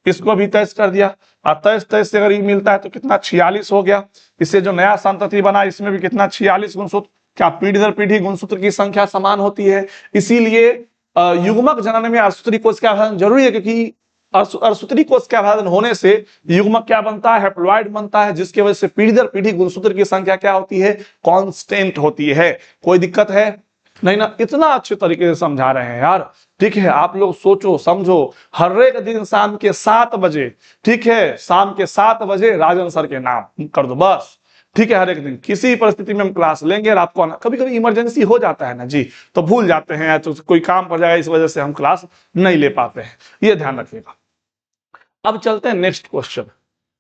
इसको भी 23 कर दिया। और 23 से अगर ये मिलता है तो कितना, 46 हो गया। इससे जो नया संतति बना इसमें भी कितना, 46 गुणसूत्र। क्या पीढ़ी दर पीढ़ी गुणसूत्र की संख्या समान होती है। इसीलिए युग्मक जनन में अर्धसूत्री कोश का अभिधान जरूरी है, क्योंकि अर्धसूत्री कोश का अभिधान होने से युग्मक क्या बनता है, हैप्लॉइड बनता है, जिसकी वजह से पीढ़ी दर पीढ़ी गुणसूत्र की संख्या क्या होती है, कांस्टेंट होती है। कोई दिक्कत है नहीं ना, इतना अच्छे तरीके से समझा रहे हैं यार। ठीक है, आप लोग सोचो समझो, हर एक दिन शाम के 7 बजे, ठीक है, शाम के 7 बजे राजन सर के नाम कर दो बस। ठीक है, हर एक दिन किसी परिस्थिति में हम क्लास लेंगे और आपको कभी कभी इमरजेंसी हो जाता है ना जी, तो भूल जाते हैं, तो कोई काम पड़ जाएगा, इस वजह से हम क्लास नहीं ले पाते हैं, ये ध्यान रखिएगा। अब चलते हैं नेक्स्ट क्वेश्चन।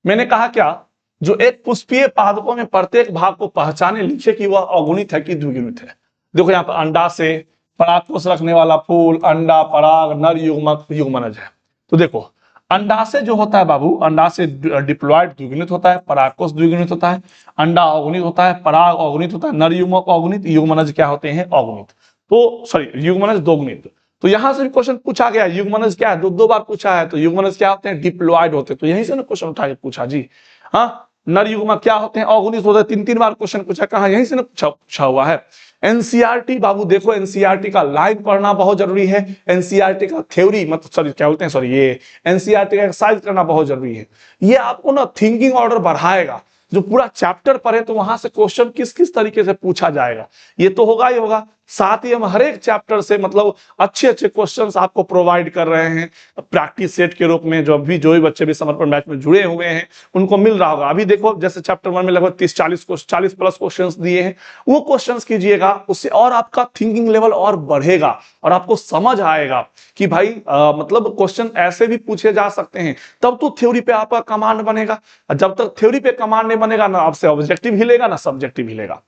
मैंने कहा क्या, जो एक पुष्पीय पादपों में प्रत्येक भाग को पहचाने लिखे कि वह अगुणित है कि द्विगुणित है। देखो यहाँ पर अंडा से परागकोश रखने वाला फूल, अंडा, पराग, नर युग्मक, युग्मनज है। तो देखो अंडा से जो होता है बाबू, अंडा से डिप्लॉयड द्विगुणित होता है, परागकोश द्विगुणित होता है, अंडा अगुणित होता है, पराग अगुणित होता है, नर युग्मक अगुणित, युग्मनज क्या होते हैं, अगुणित। तो सॉरी, युग्मनज दोगुणित। तो यहां से भी क्वेश्चन पूछा गया, युग्मनज क्या है, दो बार पूछा है। तो युग्मनज क्या होते हैं, डिप्लॉयड होते हैं। तो यहीं से ना क्वेश्चन उठा के पूछा जी। हाँ, नर युग्मक क्या होते हैं, अगुणित होते हैं। 3 बार क्वेश्चन पूछा, कहा यहीं से ना पूछा हुआ है। एनसीईआरटी बाबू देखो, एनसीईआरटी का लाइव पढ़ना बहुत जरूरी है। एनसीईआरटी का थ्योरी मतलब सॉरी क्या बोलते हैं, सॉरी ये एनसीईआरटी का एक्सरसाइज करना बहुत जरूरी है। ये आपको ना थिंकिंग ऑर्डर बढ़ाएगा। जो पूरा चैप्टर पढ़े तो वहां से क्वेश्चन किस किस तरीके से पूछा जाएगा ये तो होगा ही होगा। साथ ही हम हर एक चैप्टर से मतलब अच्छे अच्छे क्वेश्चंस आपको प्रोवाइड कर रहे हैं प्रैक्टिस सेट के रूप में। जो भी बच्चे भी समर्पण बैच में जुड़े हुए हैं उनको मिल रहा होगा। अभी देखो जैसे चैप्टर 1 में लगभग 40 प्लस क्वेश्चंस दिए हैं, वो क्वेश्चंस कीजिएगा, उससे और आपका थिंकिंग लेवल और बढ़ेगा और आपको समझ आएगा कि भाई मतलब क्वेश्चन ऐसे भी पूछे जा सकते हैं। तब तो थ्योरी पे आपका कमांड बनेगा। जब तक थ्योरी पे कमांड नहीं बनेगा ना आपसे ऑब्जेक्टिव हिलेगा ना सब्जेक्टिव हिलेगा।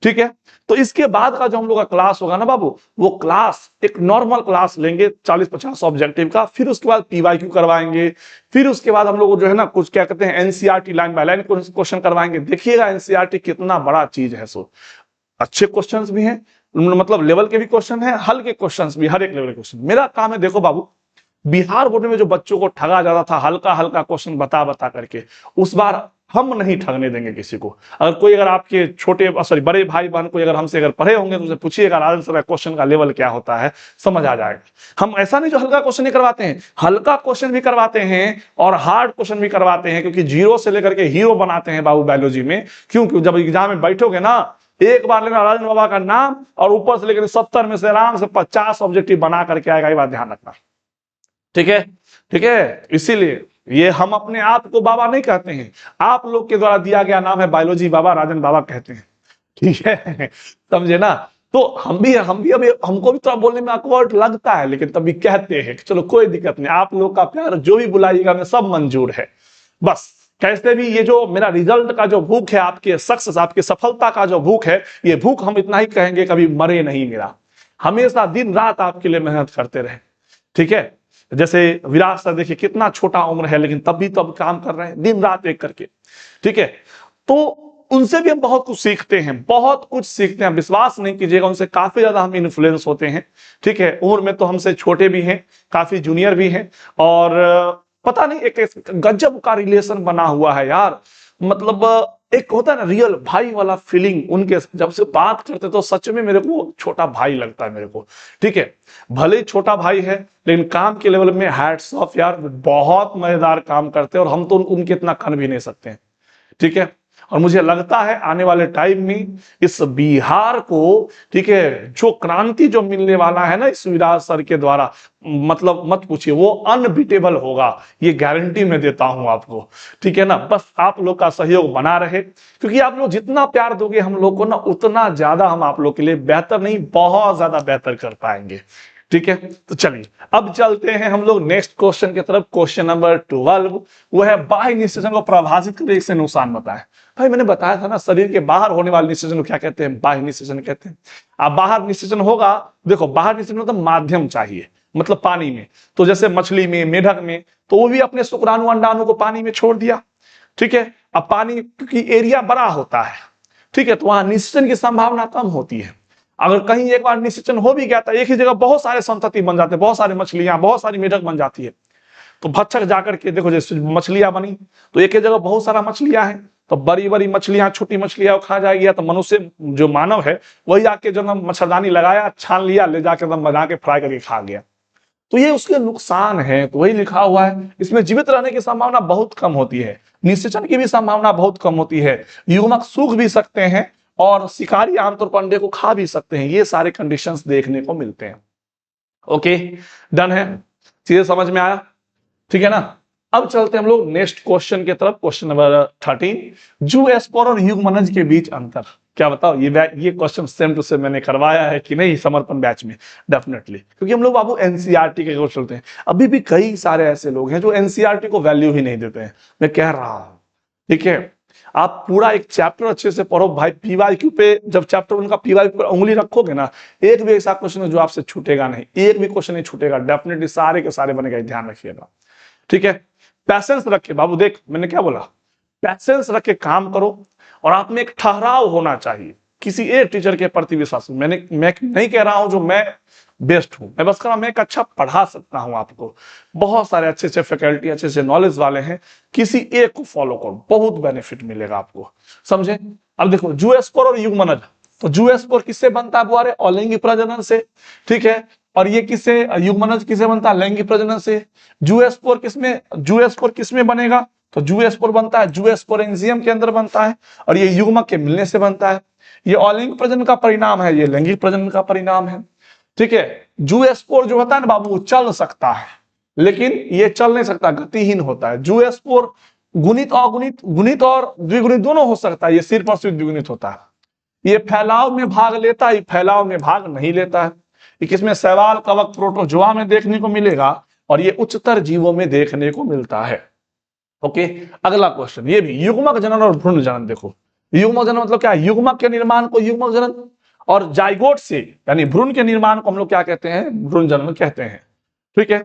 ठीक है, तो इसके बाद का जो हम लोग का क्लास होगा ना बाबू, वो क्लास एक नॉर्मल क्लास लेंगे 40-50 ऑब्जेक्टिव का, फिर उसके बाद पीवाईक्यू करवाएंगे, फिर उसके बाद हम लोग जो है ना कुछ क्या कहते हैं NCERT line by line question करवाएंगे। देखिएगा एनसीईआरटी कितना बड़ा चीज है। सो अच्छे क्वेश्चंस भी हैं, मतलब लेवल के भी क्वेश्चन है, हल्के क्वेश्चंस भी, हर एक लेवल के क्वेश्चन। मेरा काम है देखो बाबू, बिहार बोर्ड में जो बच्चों को ठगा जाता था हल्का हल्का क्वेश्चन बता बता करके, उस बार हम नहीं ठगने देंगे किसी को। अगर आपके छोटे सॉरी बड़े भाई बहन को अगर हमसे अगर पढ़े होंगे तो उनसे पूछिएगा राजन सर क्वेश्चन का लेवल क्या होता है, समझ आ जाएगा। हम ऐसा नहीं जो हल्का क्वेश्चन नहीं करवाते हैं, हल्का क्वेश्चन भी करवाते हैं और हार्ड क्वेश्चन भी करवाते हैं, क्योंकि जीरो से लेकर के हीरो बनाते हैं बाबू बायोलॉजी में। क्योंकि जब एग्जाम में बैठोगे ना, एक बार लेना राजन बाबा का नाम और ऊपर से लेकर 70 में से आराम से 50 ऑब्जेक्टिव बना करके आएगा। ये बात ध्यान रखना, ठीक है, ठीक है। इसीलिए ये हम अपने आप को बाबा नहीं कहते हैं, आप लोग के द्वारा दिया गया नाम है बायोलॉजी बाबा, राजन बाबा कहते हैं। ठीक है, समझे ना। तो हम भी अभी हमको भी थोड़ा बोलने में awkward लगता है, लेकिन तभी कहते हैं। चलो कोई दिक्कत नहीं, आप लोग का प्यार जो भी बुलाइएगा मैं सब मंजूर है। बस कैसे भी ये जो मेरा रिजल्ट का जो भूख है, आपके सक्सेस आपके सफलता का जो भूख है, ये भूख हम इतना ही कहेंगे कभी मरे नहीं मेरा, हमेशा दिन रात आपके लिए मेहनत करते रहे। ठीक है, जैसे विराट सर देखिए कितना छोटा उम्र है लेकिन तब भी तब काम कर रहे हैं दिन रात एक करके। ठीक है, तो उनसे भी हम बहुत कुछ सीखते हैं, बहुत कुछ सीखते हैं। विश्वास नहीं कीजिएगा, उनसे काफी ज्यादा हम इन्फ्लुएंस होते हैं। ठीक है, उम्र में तो हमसे छोटे भी हैं, काफी जूनियर भी हैं, और पता नहीं एक गजब का रिलेशन बना हुआ है यार। मतलब एक होता है ना रियल भाई वाला फीलिंग, उनके जब से बात करते तो सच में मेरे को छोटा भाई लगता है मेरे को। ठीक है, भले ही छोटा भाई है लेकिन काम के लेवल में हैट्स ऑफ यार, बहुत मजेदार काम करते हैं और हम तो उनके इतना कर भी नहीं सकते हैं। ठीक है, और मुझे लगता है आने वाले टाइम में इस बिहार को, ठीक है, जो क्रांति जो मिलने वाला है ना इस विराज सर के द्वारा, मतलब मत पूछिए, वो अनबीटेबल होगा, ये गारंटी मैं देता हूं आपको। ठीक है ना, बस आप लोग का सहयोग बना रहे, क्योंकि आप लोग जितना प्यार दोगे हम लोग को ना, उतना ज्यादा हम आप लोग के लिए बेहतर नहीं, बहुत ज्यादा बेहतर कर पाएंगे। ठीक है, तो चलिए अब चलते हैं हम लोग नेक्स्ट क्वेश्चन की तरफ। क्वेश्चन नंबर 12 वो है बाह्य निषेचन को प्रभावित करने से नुकसान बताएं। भाई मैंने बताया था ना, शरीर के बाहर होने वाले निषेचन को क्या कहते हैं, बाह्य निषेचन कहते हैं। अब बाहर निषेचन होगा, देखो बाहर निषेचन मतलब माध्यम चाहिए, मतलब पानी में, तो जैसे मछली में, मेढक में, तो वो भी अपने शुक्राणु अंडाणु को पानी में छोड़ दिया। ठीक है, अब पानी क्योंकि एरिया बड़ा होता है, ठीक है, तो वहां निषेचन की संभावना कम होती है। अगर कहीं एक बार निषेचन हो भी गया तो एक ही जगह बहुत सारे संतति बन जाते हैं, बहुत सारी मछलियां, बहुत सारी मेढक बन जाती है। तो भक्षक जाकर के देखो, जैसे मछलियां बनी तो एक ही जगह बहुत सारा मछलियां हैं, तो बड़ी बड़ी मछलियां छोटी मछलियां खा जाएगी, या तो मनुष्य जो मानव है वही आके जब मच्छरदानी लगाया, छान लिया, ले जाके एकदम बना के फ्राई करके खा गया, तो ये उसके नुकसान है। तो वही लिखा हुआ है, इसमें जीवित रहने की संभावना बहुत कम होती है, निषेचन की भी संभावना बहुत कम होती है, युग्मक सूख भी सकते हैं और शिकारी आमतौर पर अंडे को खा भी सकते हैं। ये सारे कंडीशंस देखने को मिलते हैं। ओके, डन है, चीजें समझ में आया? ठीक है ना, अब चलते हैं हम लोग नेक्स्ट क्वेश्चन की तरफ। क्वेश्चन नंबर 13, जूस्पोर और युग्मनज के बीच अंतर। क्या बताओ, ये क्वेश्चन सेम टू सेम मैंने करवाया है कि नहीं समर्पण बैच में? डेफिनेटली, क्योंकि हम लोग बाबू एनसीईआरटी के कोर्स चलते हैं। अभी भी कई सारे ऐसे लोग हैं जो एनसीईआरटी को वैल्यू ही नहीं देते हैं, मैं कह रहा हूं। ठीक है, आप पूरा एक चैप्टर अच्छे से पढ़ो भाई, पीवाईक्यू पे जब चैप्टर उनका पीवाईक्यू पर उंगली रखोगे ना, एक भी ऐसा क्वेश्चन है जो आपसे छूटेगा नहीं, एक भी क्वेश्चन नहीं छूटेगा, डेफिनेटली सारे के सारे बनेगा, ध्यान रखिएगा। ठीक है, पैसेंस रखे बाबू, देख मैंने क्या बोला, पैसेंस रख के काम करो, और आप में एक ठहराव होना चाहिए किसी एक टीचर के प्रति विश्वास। मैं नहीं कह रहा हूं जो मैं बेस्ट हूं, मैं बस कह रहा हूं मैं एक अच्छा पढ़ा सकता हूं आपको, बहुत सारे अच्छे अच्छे फैकल्टी, अच्छे अच्छे नॉलेज वाले हैं, किसी एक को फॉलो करो, बहुत बेनिफिट मिलेगा आपको, समझे? अब देखो जूस्पोर और युग्मनज, तो जूस्पोर किससे बनता है बुआरे? अलैंगिक प्रजनन से। ठीक है, और ये किससे, युग्मनज किससे बनता है? लैंगिक प्रजनन से। जूस्पोर किसमें बनेगा? तो जूस्पोर बनता है जूस्पोरेंजियम के अंदर बनता है, और ये युग्मक के मिलने से बनता है। ये अलैंगिक प्रजनन का परिणाम है, ये लैंगिक प्रजनन का परिणाम है। ठीक है, जूस्पोर जो होता है ना बाबू, चल सकता है, लेकिन ये चल नहीं सकता, गतिहीन होता है। जूस्पोर गुणित और द्विगुणित दोनों हो सकता है, ये सिर्फ और सिर्फ द्विगुणित होता है। ये फैलाव में भाग लेता है, फैलाव में भाग नहीं लेता है। इसमें शैवाल, कवक, प्रोटोजोआ में देखने को मिलेगा, और ये उच्चतर जीवों में देखने को मिलता है। ओके, अगला क्वेश्चन, ये भी युग्मक जनन और भ्रूण जनन। देखो युग्मक जनन मतलब क्या है? युग्मक के निर्माण को युग्मक जनन, और जाइगोट से यानी भ्रूण के निर्माण को हम लोग क्या कहते हैं? भ्रूण जनन कहते हैं। ठीक है,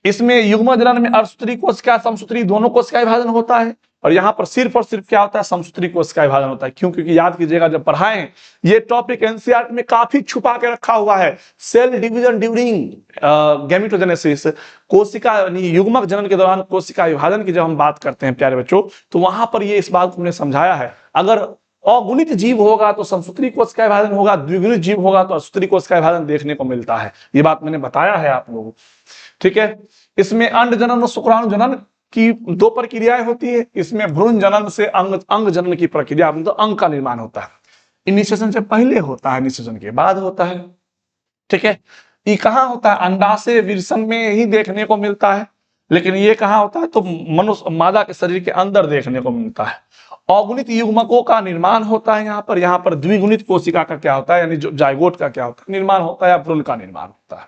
इसमें युग्मक जनन में अर्धसूत्री कोशिका, समसूत्री दोनों कोशिका विभाजन होता है, और यहाँ पर सिर्फ और सिर्फ क्या होता है? समसूत्री कोशिका विभाजन होता है। क्यों? क्योंकि याद कीजिएगा जब पढ़ाएं, ये टॉपिक एनसीईआरटी में काफी छुपा के रखा हुआ है। सेल डिवीजन ड्यूरिंग गैमेटोजेनेसिस, कोशिका यानी युग्मक जनन के दौरान कोशिका विभाजन की जब हम बात करते हैं प्यारे बच्चों, तो वहां पर ये इस बात को हमने समझाया है, अगर अगुणित जीव होगा तो समसूत्री कोशिका विभाजन होगा, द्विगुणित जीव होगा तो अर्धसूत्री कोशिका विभाजन देखने को मिलता है। ये बात मैंने बताया है आप लोगों को। ठीक है, इसमें अंड जनन और शुक्राणु जनन की दो प्रक्रियाएं होती है। इसमें भ्रूण जनन से अंग जनन की प्रक्रिया, तो अंग का निर्माण होता है। निषेचन से पहले होता है, निषेचन के बाद होता है। ठीक है, ये कहाँ होता है? अंडाशय विरसन में ही देखने को मिलता है, लेकिन ये कहाँ होता है? तो मनुष्य मादा के शरीर के अंदर देखने को मिलता है। अगुणित युग्मकों का निर्माण होता है यहाँ पर द्विगुणित कोशिका का क्या होता है, यानी जो जाइगोट का क्या होता है? निर्माण होता है, या भ्रूण का निर्माण होता है।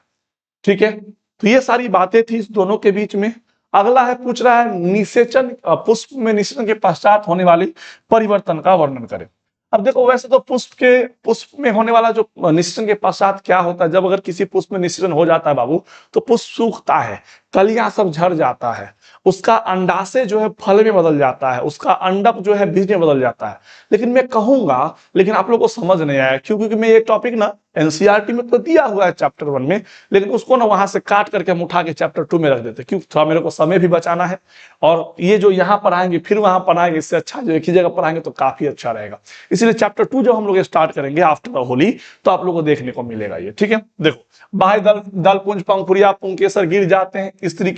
ठीक है, तो ये सारी बातें थी इस दोनों के बीच में। अगला है, पूछ रहा है निषेचन, पुष्प में निषेचन के पश्चात होने वाली परिवर्तन का वर्णन करें। अब देखो वैसे तो पुष्प में होने वाला जो निषेचन के पश्चात क्या होता है, जब अगर किसी पुष्प में निषेचन हो जाता है बाबू, तो पुष्प सूखता है, कलियां सब झड़ जाता है, उसका अंडाशय जो है फल में बदल जाता है, उसका अंडक जो है बीज में बदल जाता है। लेकिन मैं कहूंगा, लेकिन आप लोग को समझ नहीं आया, क्योंकि मैं ये टॉपिक ना एनसीईआरटी में तो दिया हुआ है चैप्टर 1 में, लेकिन उसको ना वहां से काट करके हम उठा के चैप्टर 2 में रख देते, क्योंकि थोड़ा मेरे को समय भी बचाना है, और ये जो यहाँ पढ़ाएंगे फिर वहां पढ़ाएंगे, इससे अच्छा जो एक ही जगह पढ़ाएंगे तो काफी अच्छा रहेगा। इसलिए चैप्टर 2 जो हम लोग स्टार्ट करेंगे आफ्टर होली, तो आप लोगों को देखने को मिलेगा ये, ठीक है। देखो, बाह्य दल दल पुंज पंखुड़िया पुंकेसर गिर जाते हैं, स्त्री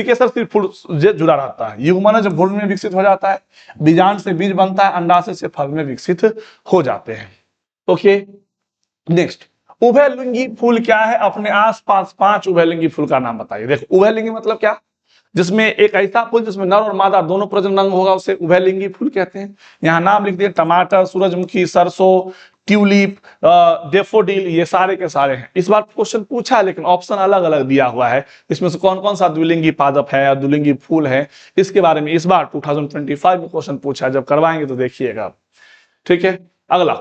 केसर सिर्फ फूल से जुड़ा रहता है, युग्मन जब भ्रूण में विकसित हो जाता है, बीजांड से बीज बनता है, अंडाशय से फल में विकसित हो जाते हैं। ओके, नेक्स्ट, उभयलिंगी फूल क्या है? अपने आसपास 5 उभयलिंगी फूल का नाम बताइए। देखो, उभयलिंगी मतलब क्या? जिसमें एक ऐसा फूल जिसमें नर और मादा दोनों प्रजनन अंग होगा, उसे उभयलिंगी फूल कहते हैं। यहाँ नाम लिख दिए, टमाटर, सूरजमुखी, सरसों, ट्यूलिप, डेफोडिल, ये सारे के सारे हैं। इस बार क्वेश्चन पूछा है, लेकिन ऑप्शन अलग अलग दिया हुआ है, इसमें से कौन कौन सा द्विलिंगी पादप है या द्विलिंगी फूल है, इसके बारे में इस बार 2025 में क्वेश्चन पूछा है। जब करवाएंगे तो देखिएगा, ठीक है। अगला,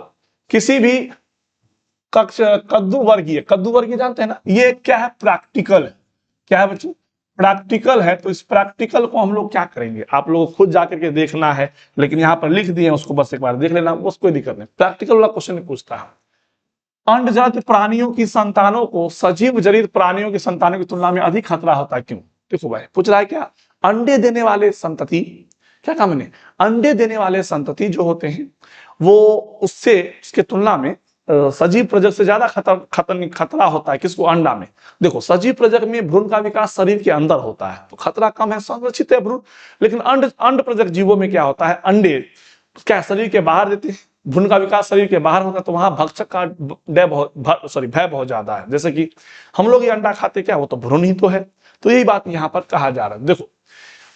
किसी भी कद्दू वर्गीय जानते हैं ना, ये क्या है? प्रैक्टिकल है। क्या है बच्चों? प्रैक्टिकल है। तो इस प्रैक्टिकल को हम लोग क्या करेंगे, आप लोगों को खुद जाकर के देखना है, लेकिन यहाँ पर लिख दिए, उसको बस एक बार देख लेना, बस कोई दिक्कत नहीं। प्रैक्टिकल वाला क्वेश्चन पूछता है, अंडजात प्राणियों की संतानों को सजीव जनित प्राणियों की संतानों की तुलना में अधिक खतरा होता है, क्यों? देखो भाई, पूछ रहा है क्या, अंडे देने वाले संतति, क्या काम है, अंडे देने वाले संतति जो होते हैं वो उसके तुलना में सजीव प्रजक से ज्यादा खतरा होता है। किसको? अंडा में। देखो, सजीव प्रजक में भ्रूण का विकास शरीर के अंदर होता है, तो खतरा कम है, संरक्षित है भ्रूण। लेकिन अंड प्रजक जीवों में क्या होता है, अंडे क्या शरीर के बाहर देते हैं, भ्रूण का विकास शरीर के बाहर होता है, तो वहां भक्षक का भय बहुत ज्यादा है। जैसे कि हम लोग ये अंडा खाते, क्या वो तो भ्रूण ही तो है। तो यही बात यहाँ पर कहा जा रहा है। देखो,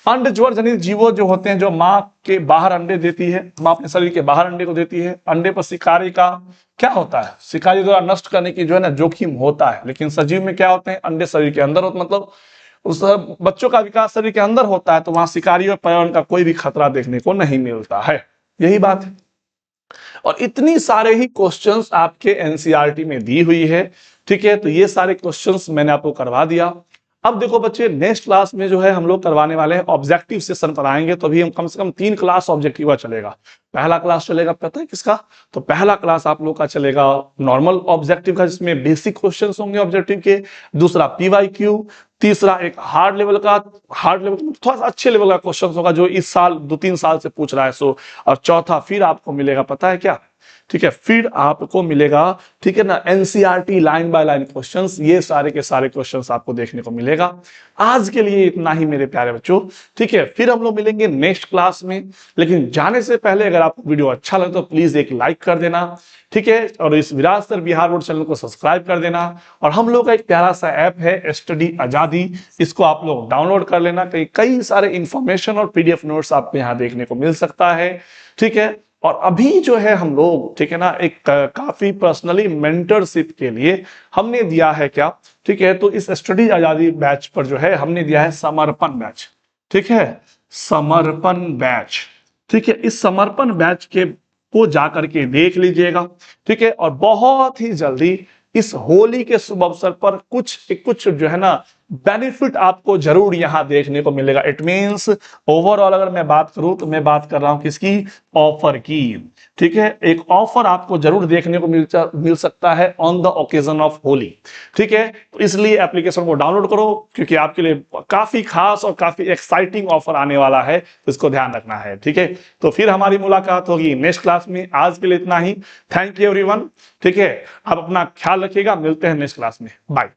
अंडज्वर जनित जीवो जो होते हैं, जो माँ के बाहर अंडे देती है, माँ अपने शरीर के बाहर अंडे को देती है, अंडे पर शिकारी का क्या होता है, शिकारी द्वारा नष्ट करने की जो है ना जोखिम होता है। लेकिन सजीव में क्या होते हैं, अंडे शरीर के अंदर होते, मतलब उस बच्चों का विकास शरीर के अंदर होता है, तो वहां शिकारी और पर्यावरण का कोई भी खतरा देखने को नहीं मिलता है। यही बात है। और इतनी सारे ही क्वेश्चंस आपके एनसीईआरटी में दी हुई है, ठीक है। तो ये सारे क्वेश्चंस मैंने आपको करवा दिया। अब देखो बच्चे, नेक्स्ट क्लास में जो है हम लोग करवाने वाले हैं ऑब्जेक्टिव सेशन पर आएंगे, तो अभी हम कम से कम 3 क्लास ऑब्जेक्टिव का चलेगा। पहला क्लास चलेगा पता है किसका? तो पहला क्लास आप लोग का चलेगा नॉर्मल ऑब्जेक्टिव का, जिसमें बेसिक क्वेश्चंस होंगे ऑब्जेक्टिव के, दूसरा पीवाईक्यू, तीसरा एक हार्ड लेवल थोड़ा सा अच्छे लेवल का क्वेश्चन होगा जो इस साल 2-3 साल से पूछ रहा है सो, और चौथा फिर आपको मिलेगा पता है क्या, ठीक है, फिर आपको मिलेगा, ठीक है ना, NCERT line by line questions. ये सारे के सारे क्वेश्चंस आपको देखने को मिलेगा। आज के लिए इतना ही मेरे प्यारे बच्चों, ठीक है। फिर हम लोग मिलेंगे नेक्स्ट क्लास में, लेकिन जाने से पहले अगर आपको वीडियो अच्छा लगे तो प्लीज एक लाइक कर देना, ठीक है, और इस विरासत सर बिहार बोर्ड चैनल को सब्सक्राइब कर देना। और हम लोग का एक प्यारा सा ऐप है स्टडी आजादी, इसको आप लोग डाउनलोड कर लेना, कई सारे इंफॉर्मेशन और पीडीएफ नोट्स आपको यहाँ देखने को मिल सकता है, ठीक है। और अभी जो है हम लोग, ठीक है ना, एक काफी पर्सनली मेंटरशिप के लिए हमने दिया है क्या, ठीक है, तो इस स्टडी आजादी बैच पर जो है हमने दिया है समर्पण बैच, ठीक है, समर्पण बैच, ठीक है। इस समर्पण बैच के को जाकर के देख लीजिएगा, ठीक है। और बहुत ही जल्दी इस होली के शुभ अवसर पर कुछ जो है ना बेनिफिट आपको जरूर यहां देखने को मिलेगा। इट मींस ओवरऑल अगर मैं बात करूं तो मैं बात कर रहा हूं किसकी, ऑफर की, ठीक है। एक ऑफर आपको जरूर देखने को मिल सकता है on the occasion of Holi, ठीक है। तो इसलिए एप्लीकेशन को डाउनलोड करो, क्योंकि आपके लिए काफी खास और काफी एक्साइटिंग ऑफर आने वाला है, तो इसको ध्यान रखना है, ठीक है। तो फिर हमारी मुलाकात होगी नेक्स्ट क्लास में। आज के लिए इतना ही। थैंक यू एवरीवन, ठीक है। आप अपना ख्याल रखिएगा, मिलते हैं नेक्स्ट क्लास में, बाय।